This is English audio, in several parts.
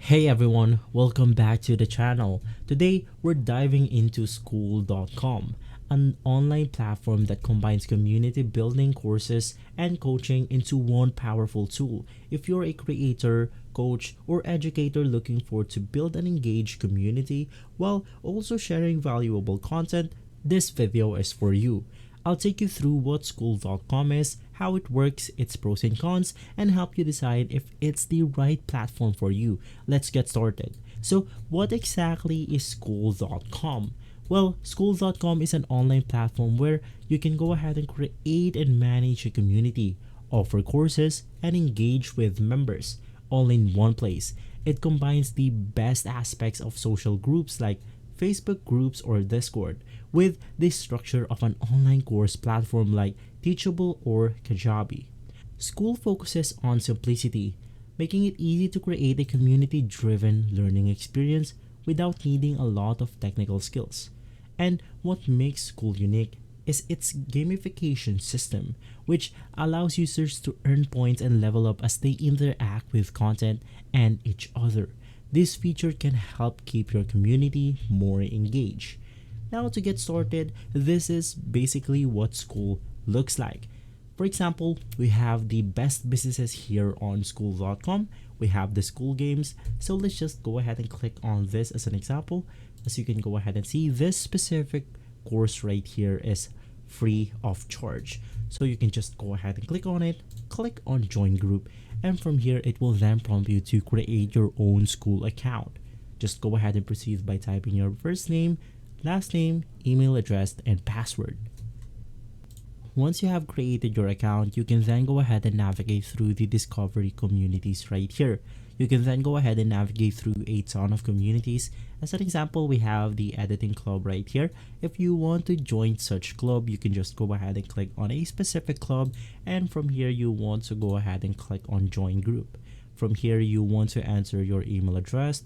Hey everyone, welcome back to the channel. Today we're diving into Skool.com, an online platform that combines community building courses and coaching into one powerful tool. If you're a creator, coach, or educator looking for to build an engaged community while also sharing valuable content, this video is for you. I'll take you through what Skool.com is, how it works, its pros and cons, and help you decide if it's the right platform for you. Let's get started. So, what exactly is Skool.com? Well, Skool.com is an online platform where you can go ahead and create and manage a community, offer courses, and engage with members all in one place. It combines the best aspects of social groups like Facebook groups or Discord with the structure of an online course platform like Teachable or Kajabi. Skool focuses on simplicity, making it easy to create a community-driven learning experience without needing a lot of technical skills. And what makes Skool unique is its gamification system, which allows users to earn points and level up as they interact with content and each other. This feature can help keep your community more engaged. Now to get started, this is basically what Skool looks like. For example, we have the best businesses here on Skool.com. We have the Skool games. So let's just go ahead and click on this as an example. As you can go ahead and see, this specific course right here is free of charge. So you can just go ahead and click on it, click on join group, and from here it will then prompt you to create your own Skool account. Just go ahead and proceed by typing your first name, last name, email address, and password. Once you have created your account, you can then go ahead and navigate through the discovery communities right here. You can then go ahead and navigate through a ton of communities. As an example, we have the editing club right here. If you want to join such club, you can just go ahead and click on a specific club, and from here you want to go ahead and click on join group. From here you want to enter your email address,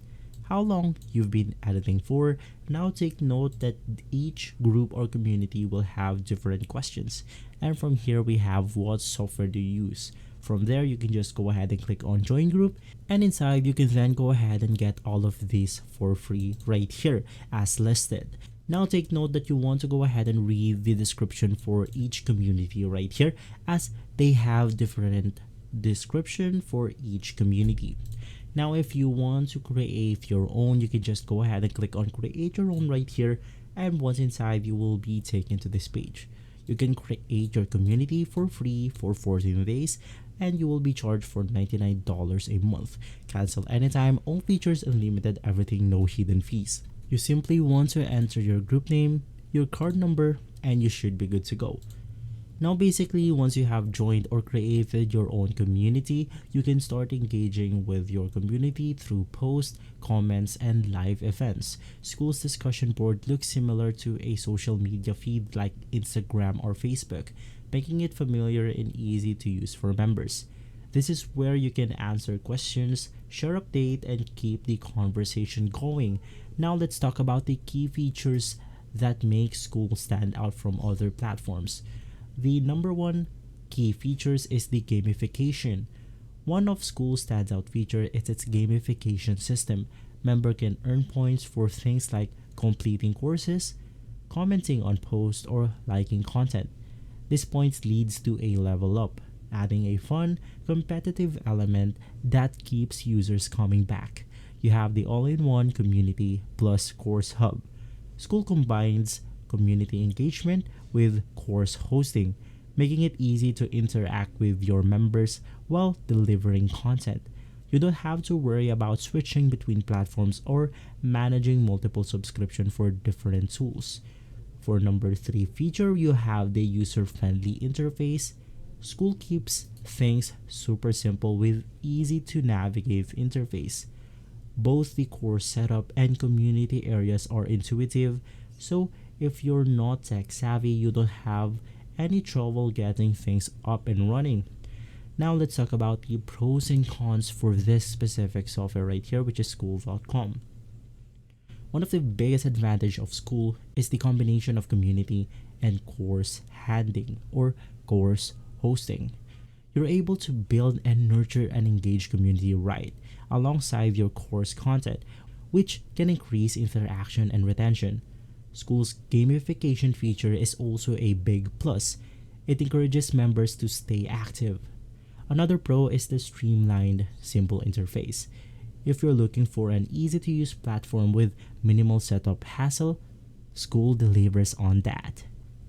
how long you've been editing for. Now take note that each group or community will have different questions, and from here we have what software do you use. From there you can just go ahead and click on join group, and inside you can then go ahead and get all of these for free right here as listed. Now take note that you want to go ahead and read the description for each community right here, as they have different description for each community. Now if you want to create your own, you can just go ahead and click on create your own right here, and once inside you will be taken to this page. You can create your community for free for 14 days, and you will be charged for $99 a month. Cancel anytime, all features unlimited, everything, no hidden fees. You simply want to enter your group name, your card number, and you should be good to go. Now basically, once you have joined or created your own community, you can start engaging with your community through posts, comments, and live events. Skool's discussion board looks similar to a social media feed like Instagram or Facebook, making it familiar and easy to use for members. This is where you can answer questions, share updates, and keep the conversation going. Now let's talk about the key features that make Skool stand out from other platforms. The number one key features is the gamification. One of Skool's standout feature is its gamification system. Member can earn points for things like completing courses, commenting on posts, or liking content. This points leads to a level up, adding a fun, competitive element that keeps users coming back. You have the all-in-one community plus course hub. Skool combines community engagement with course hosting, making it easy to interact with your members while delivering content. You don't have to worry about switching between platforms or managing multiple subscriptions for different tools. For number 3 feature, you have the user-friendly interface. Skool keeps things super simple with easy to navigate interface. Both the course setup and community areas are intuitive, so if you're not tech savvy, you don't have any trouble getting things up and running. Now let's talk about the pros and cons for this specific software right here, which is Skool.com. One of the biggest advantages of Skool is the combination of community and course handling or course hosting. You're able to build and nurture an engaged community right alongside your course content, which can increase interaction and retention. Skool's gamification feature is also a big plus. It encourages members to stay active. Another pro is the streamlined, simple interface. If you're looking for an easy to use platform with minimal setup hassle, Skool delivers on that.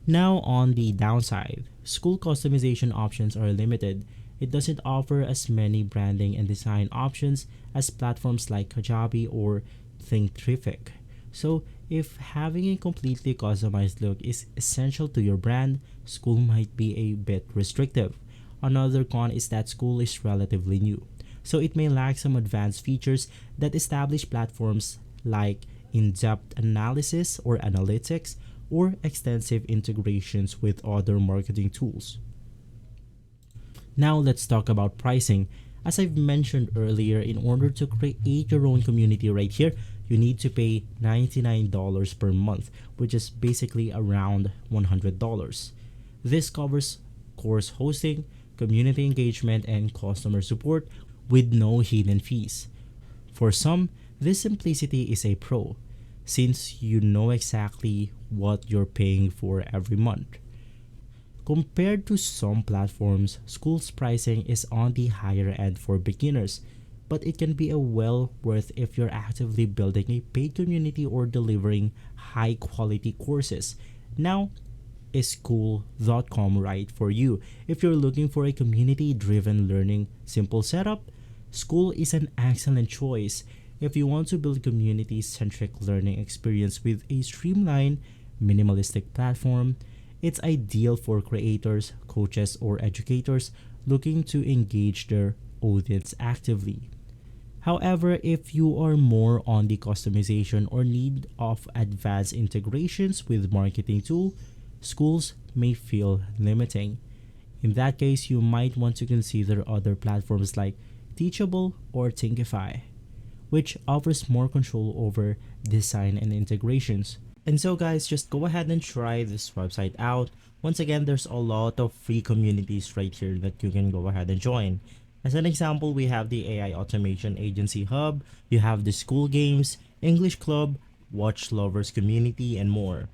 Now, on the downside, Skool customization options are limited. It doesn't offer as many branding and design options as platforms like Kajabi or Thinkific. So, if having a completely customized look is essential to your brand, Skool might be a bit restrictive. Another con is that Skool is relatively new, so it may lack some advanced features that established platforms like in-depth analysis or analytics or extensive integrations with other marketing tools. Now let's talk about pricing. As I've mentioned earlier, in order to create your own community right here, you need to pay $99 per month, which is basically around $100. This covers course hosting, community engagement, and customer support with no hidden fees. For some, this simplicity is a pro, since you know exactly what you're paying for every month. Compared to some platforms, Skool's pricing is on the higher end for beginners, but it can be a well worth if you're actively building a paid community or delivering high quality courses. Now, is Skool.com right for you? If you're looking for a community driven learning simple setup, Skool is an excellent choice. If you want to build community centric learning experience with a streamlined, minimalistic platform, it's ideal for creators, coaches, or educators looking to engage their audience actively. However, if you are more on the customization or need of advanced integrations with marketing tool, Skools may feel limiting. In that case, you might want to consider other platforms like Teachable or Thinkific, which offers more control over design and integrations. And so guys, just go ahead and try this website out. Once again, there's a lot of free communities right here that you can go ahead and join. As an example, we have the AI Automation Agency Hub, you have the Skool Games, English Club, Watch Lovers Community, and more.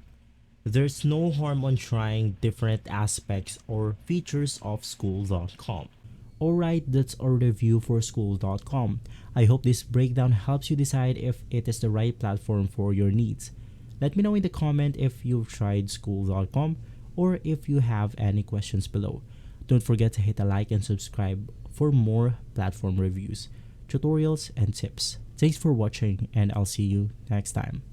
There's no harm on trying different aspects or features of Skool.com. Alright, that's our review for Skool.com. I hope this breakdown helps you decide if it is the right platform for your needs. Let me know in the comment if you've tried Skool.com or if you have any questions below. Don't forget to hit a like and subscribe for more platform reviews, tutorials, and tips. Thanks for watching, and I'll see you next time.